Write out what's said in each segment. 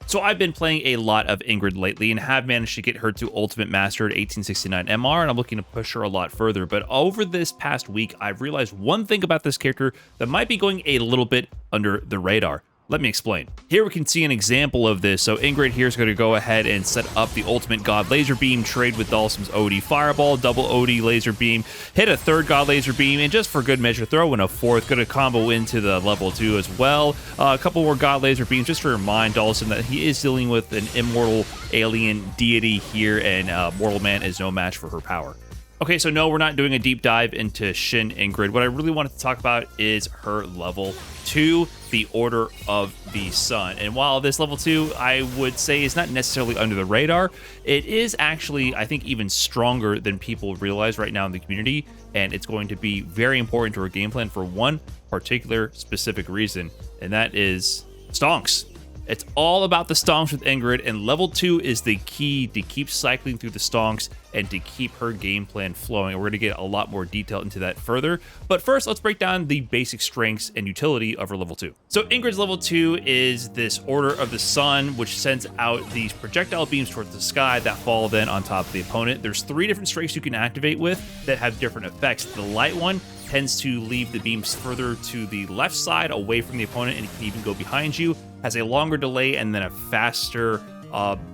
So I've been playing a lot of Ingrid lately and have managed to get her to Ultimate Master at 1869 MR, and I'm looking to push her a lot further. But over this past week, I've realized one thing about this character that might be going a little bit under the radar. Let me explain. Here we can see an example of this. So Ingrid here is going to go ahead and set up the Ultimate God Laser Beam, trade with Dalsim's OD Fireball, double OD Laser Beam, hit a third God Laser Beam, and just for good measure, throw in a fourth. Going to combo into the level 2 as well. A couple more God Laser Beams just to remind Dalsim that he is dealing with an immortal alien deity here, and Mortal Man is no match for her power. Okay, so no, we're not doing a deep dive into Shin Ingrid. What I really wanted to talk about is her level 2, the Order of the Sun. And while this level 2, I would say, is not necessarily under the radar, it is actually, I think, even stronger than people realize right now in the community. And it's going to be very important to our game plan for one particular specific reason, and that is stonks. It's all about the stonks with Ingrid, and level 2 is the key to keep cycling through the stonks and to keep her game plan flowing. And we're going to get a lot more detail into that further. But first, let's break down the basic strengths and utility of her level 2. So Ingrid's level 2 is this Order of the Sun, which sends out these projectile beams towards the sky that fall then on top of the opponent. There's 3 different strengths you can activate with that have different effects. The light one tends to leave the beams further to the left side away from the opponent, and it can even go behind you. Has a longer delay and then a faster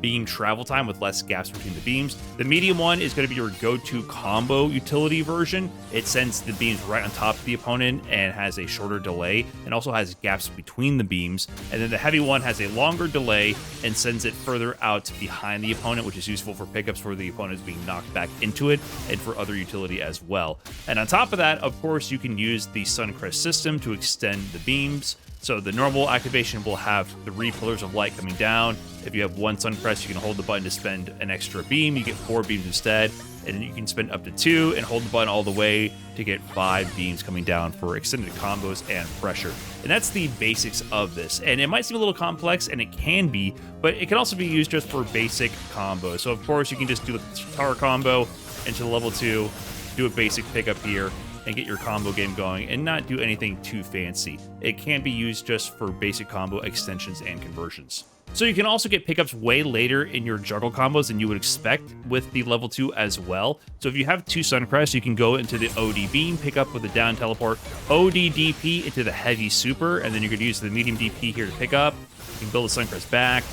beam travel time with less gaps between the beams. The medium one is going to be your go-to combo utility version. It sends the beams right on top of the opponent and has a shorter delay, and also has gaps between the beams. And then the heavy one has a longer delay and sends it further out behind the opponent, which is useful for pickups where the opponent is being knocked back into it, and for other utility as well. And on top of that, of course, you can use the Suncrest system to extend the beams. So the normal activation will have 3 pillars of light coming down. If you have 1 Suncrest, you can hold the button to spend an extra beam. You get 4 beams instead, and you can spend up to 2 and hold the button all the way to get 5 beams coming down for extended combos and pressure. And that's the basics of this. And it might seem a little complex, and it can be, but it can also be used just for basic combos. So of course, you can just do the tower combo into the level 2, do a basic pickup here, and get your combo game going and not do anything too fancy. It can be used just for basic combo extensions and conversions. So you can also get pickups way later in your juggle combos than you would expect with the level 2 as well. So if you have 2 Suncrests, you can go into the OD Beam, pick up with the down teleport, OD DP into the heavy super, and then you could use the medium DP here to pick up. You can build the Suncrest back,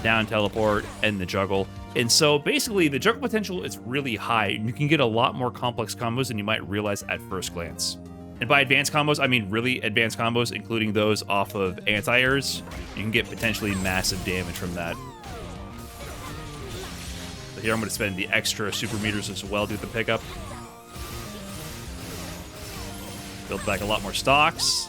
down teleport, and the juggle. And so basically the juggle potential is really high, and you can get a lot more complex combos than you might realize at first glance. And by advanced combos, I mean really advanced combos, including those off of anti-airs. You can get potentially massive damage from that. So here I'm going to spend the extra super meters as well to get the pickup. Build back a lot more stocks.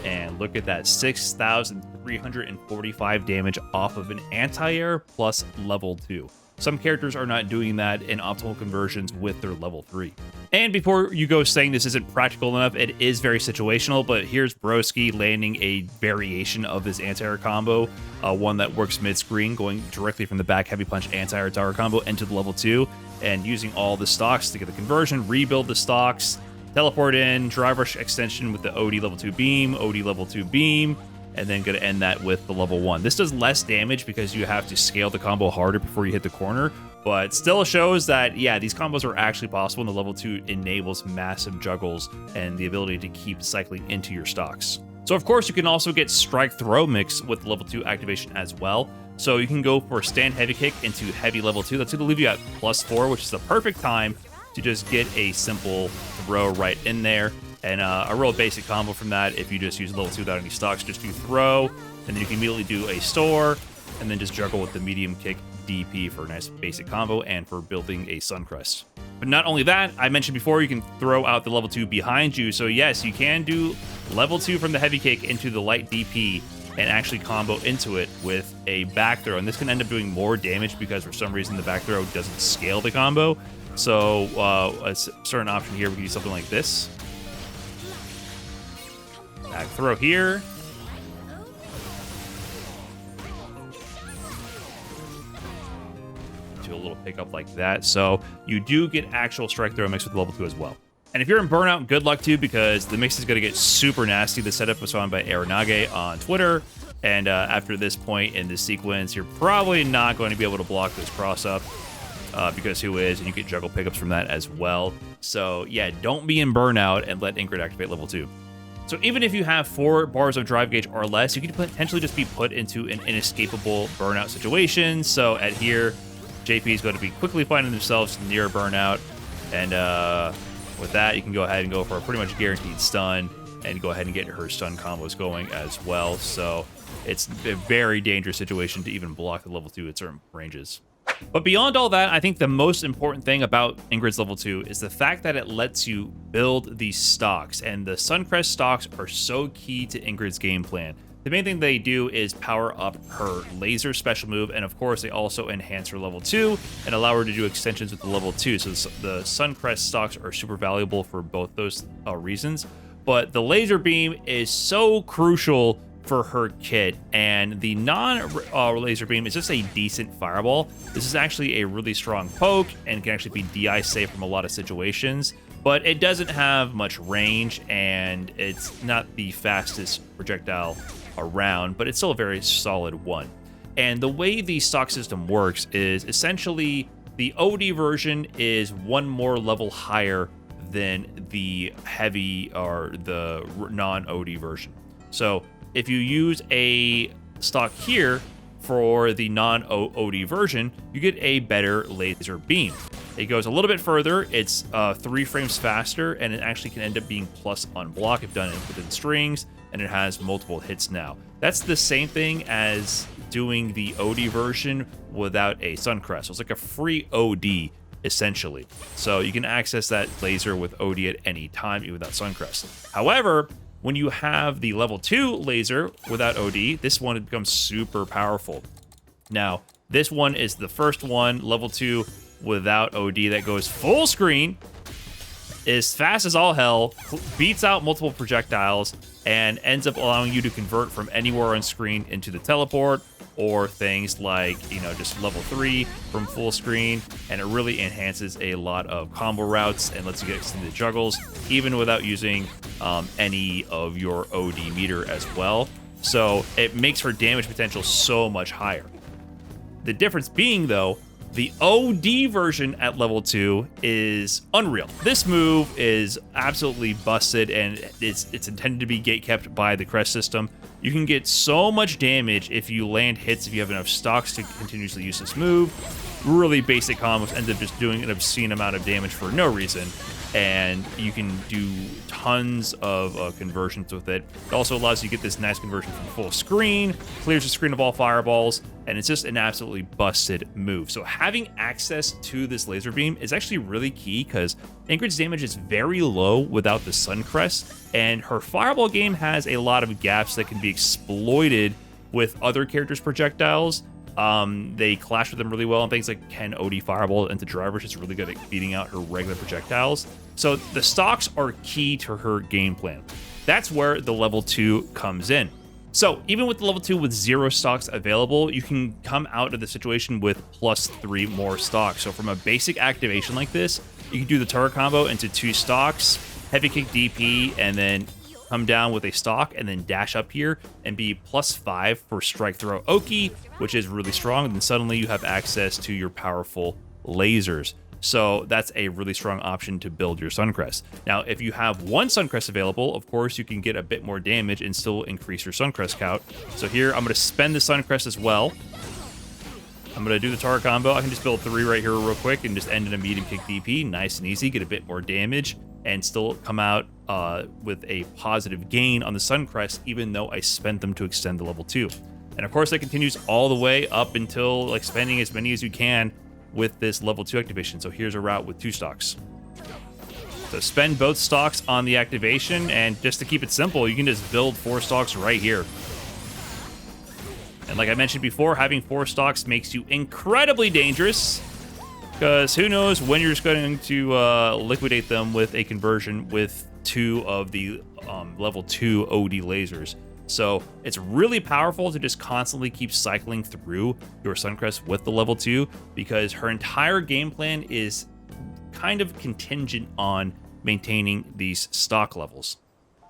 And look at that, 6,345 damage off of an anti-air plus level 2. Some characters are not doing that in optimal conversions with their level 3. And before you go saying this isn't practical enough, it is very situational, but here's Broski landing a variation of his anti-air combo, one that works mid-screen, going directly from the back heavy punch anti-air tower combo into the level 2, and using all the stocks to get the conversion, rebuild the stocks, teleport in, drive rush extension with the OD level 2 beam, OD level 2 beam, and then going to end that with the level 1. This does less damage because you have to scale the combo harder before you hit the corner, but still shows that, yeah, these combos are actually possible, and the level 2 enables massive juggles and the ability to keep cycling into your stocks. So of course, you can also get strike throw mix with level 2 activation as well. So you can go for stand heavy kick into heavy level 2. That's going to leave you at +4, which is the perfect time to just get a simple throw right in there. And a real basic combo from that, if you just use level 2 without any stocks, just do throw, and then you can immediately do a store, and then just juggle with the medium kick DP for a nice basic combo and for building a Suncrest. But not only that, I mentioned before, you can throw out the level 2 behind you. So yes, you can do level 2 from the heavy kick into the light DP and actually combo into it with a back throw. And this can end up doing more damage because for some reason the back throw doesn't scale the combo. So a certain option here, we can do something like this. Back throw here. Do a little pickup like that. So you do get actual strike throw mixed with level 2 as well. And if you're in Burnout, good luck too, because the mix is going to get super nasty. The setup was found by Aranage on Twitter. And after this point in the sequence, you're probably not going to be able to block this cross-up because who is, and you get juggle pickups from that as well. So yeah, don't be in burnout and let Ingrid activate level 2. So even if you have 4 bars of drive gauge or less, you could potentially just be put into an inescapable burnout situation. So at here, JP is going to be quickly finding themselves near burnout. And with that, you can go ahead and go for a pretty much guaranteed stun and go ahead and get her stun combos going as well. So it's a very dangerous situation to even block the level 2 at certain ranges. But beyond all that, I think the most important thing about Ingrid's level 2 is the fact that it lets you build these stocks, and the Suncrest stocks are so key to Ingrid's game plan. The main thing they do is power up her laser special move, and of course they also enhance her level 2 and allow her to do extensions with the level 2. So the Suncrest stocks are super valuable for both those reasons. But the laser beam is so crucial for her kit, and the non-laser beam is just a decent fireball. This is actually a really strong poke and can actually be DI safe from a lot of situations, but it doesn't have much range and it's not the fastest projectile around, but it's still a very solid one. And the way the stock system works is essentially the OD version is one more level higher than the heavy or the non-OD version. So if you use a stock here for the non-OD version, you get a better laser beam. It goes a little bit further, it's 3 frames faster, and it actually can end up being plus on block if done within strings, and it has multiple hits now. That's the same thing as doing the OD version without a Suncrest. So it's like a free OD, essentially. So you can access that laser with OD at any time, even without Suncrest. However, when you have the level 2 laser without OD, this one becomes super powerful. Now, this one is the first one, level 2 without OD, that goes full screen, is fast as all hell, beats out multiple projectiles, and ends up allowing you to convert from anywhere on screen into the teleport, or things like, you know, just level 3 from full screen, and it really enhances a lot of combo routes and lets you get extended juggles, even without using any of your OD meter as well. So it makes her damage potential so much higher. The difference being, though, the OD version at level 2 is unreal. This move is absolutely busted, and it's intended to be gatekept by the crest system. You can get so much damage if you land hits, if you have enough stocks to continuously use this move. Really basic combos end up just doing an obscene amount of damage for no reason, and you can do tons of conversions with it. It also allows you to get this nice conversion from full screen, clears the screen of all fireballs, and it's just an absolutely busted move. So having access to this laser beam is actually really key, because Ingrid's damage is very low without the Suncrest, and her fireball game has a lot of gaps that can be exploited with other characters' projectiles. They clash with them really well, and things like Ken OD Fireball into Driver, she's really good at beating out her regular projectiles. So the stocks are key to her game plan. That's where the level 2 comes in. So even with the level 2 with 0 stocks available, you can come out of the situation with +3 more stocks. So from a basic activation like this, you can do the turret combo into 2 stocks, heavy kick DP, and then come down with a stock and then dash up here and be +5 for strike throw Oki, which is really strong. And then suddenly you have access to your powerful lasers. So that's a really strong option to build your Suncrest. Now, if you have 1 Suncrest available, of course, you can get a bit more damage and still increase your Suncrest count. So here, I'm going to spend the Suncrest as well. I'm going to do the turret combo. I can just build 3 right here real quick and just end in a medium kick DP. Nice and easy. Get a bit more damage and still come out with a positive gain on the Suncrest, even though I spent them to extend the level 2. And of course, that continues all the way up until like spending as many as you can with this level 2 activation. So here's a route with 2 stocks. So spend both stocks on the activation, and just to keep it simple, you can just build 4 stocks right here. And like I mentioned before, having 4 stocks makes you incredibly dangerous, because who knows when you're just going to liquidate them with a conversion with 2 of the level 2 OD lasers. So it's really powerful to just constantly keep cycling through your Suncrest with the level 2, because her entire game plan is kind of contingent on maintaining these stock levels.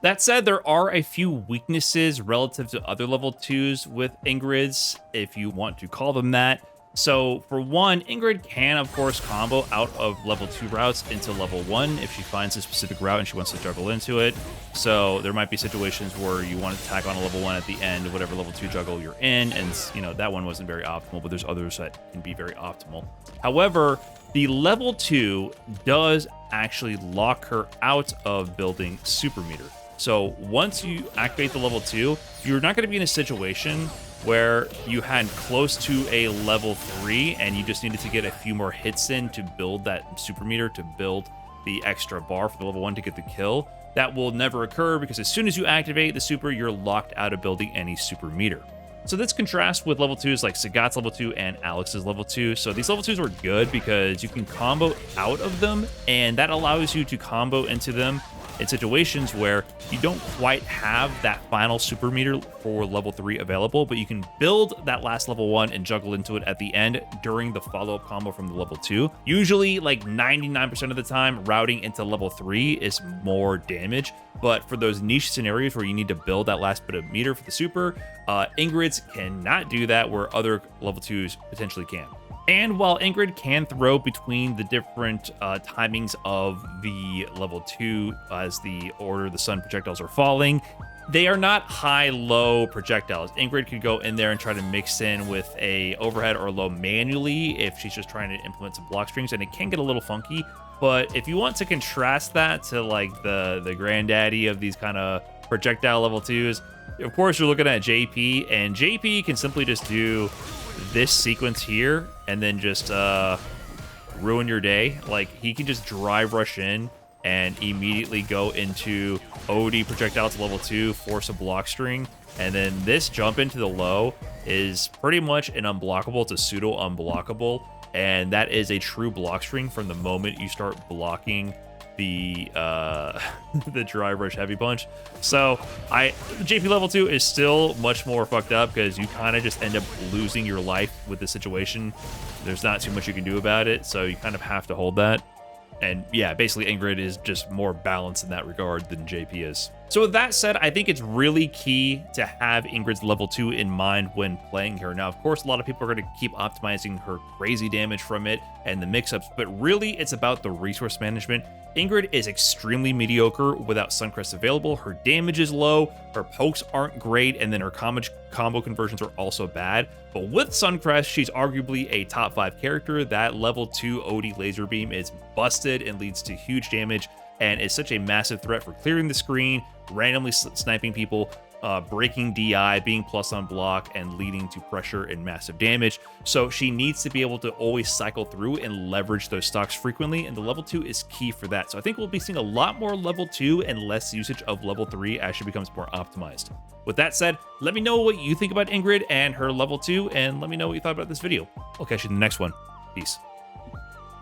That said, there are a few weaknesses relative to other level 2s with Ingrids, if you want to call them that. So for one, Ingrid can of course combo out of level 2 routes into level 1 if she finds a specific route and she wants to juggle into it. So there might be situations where you want to tack on a level 1 at the end of whatever level 2 juggle you're in, and you know that one wasn't very optimal, but there's others that can be very optimal. However, the level 2 does actually lock her out of building super meter. So once you activate the level 2, you're not going to be in a situation where you had close to a level 3 and you just needed to get a few more hits in to build that super meter, to build the extra bar for the level 1 to get the kill. That will never occur because as soon as you activate the super, you're locked out of building any super meter. So this contrasts with level 2s like Sagat's level 2 and Alex's level 2. So these level 2s were good because you can combo out of them, and that allows you to combo into them in situations where you don't quite have that final super meter for level 3 available, but you can build that last level 1 and juggle into it at the end during the follow-up combo from the level 2. Usually, like 99% of the time, routing into level 3 is more damage, but for those niche scenarios where you need to build that last bit of meter for the super, Ingrids cannot do that where other level 2s potentially can. And while Ingrid can throw between the different timings of the level 2 as the order the sun projectiles are falling, they are not high-low projectiles. Ingrid could go in there and try to mix in with a overhead or low manually if she's just trying to implement some block strings, and it can get a little funky. But if you want to contrast that to like the granddaddy of these kind of projectile level 2s, of course you're looking at JP, and JP can simply just do this sequence here and then just ruin your day. Like, he can just drive rush in and immediately go into OD projectile to level 2, force a block string, and then this jump into the low is pretty much an unblockable. It's a pseudo unblockable, and that is a true block string from the moment you start blocking the the drive rush heavy punch. So JP level 2 is still much more fucked up because you kind of just end up losing your life with the situation. There's not too much you can do about it, so you kind of have to hold that. And yeah, basically Ingrid is just more balanced in that regard than JP is. So with that said, I think it's really key to have Ingrid's level 2 in mind when playing her. Now, of course, a lot of people are going to keep optimizing her crazy damage from it and the mix-ups, but really it's about the resource management. Ingrid is extremely mediocre without Suncrest available. Her damage is low, her pokes aren't great, and then her combo conversions are also bad. But with Suncrest, she's arguably a top 5 character. That level 2 OD laser beam is busted and leads to huge damage, and is such a massive threat for clearing the screen, randomly sniping people, breaking DI, being plus on block, and leading to pressure and massive damage. So she needs to be able to always cycle through and leverage those stocks frequently, and the level 2 is key for that. So I think we'll be seeing a lot more level 2 and less usage of level 3 as she becomes more optimized. With that said, let me know what you think about Ingrid and her level 2, and let me know what you thought about this video. I'll catch you in the next one. Peace.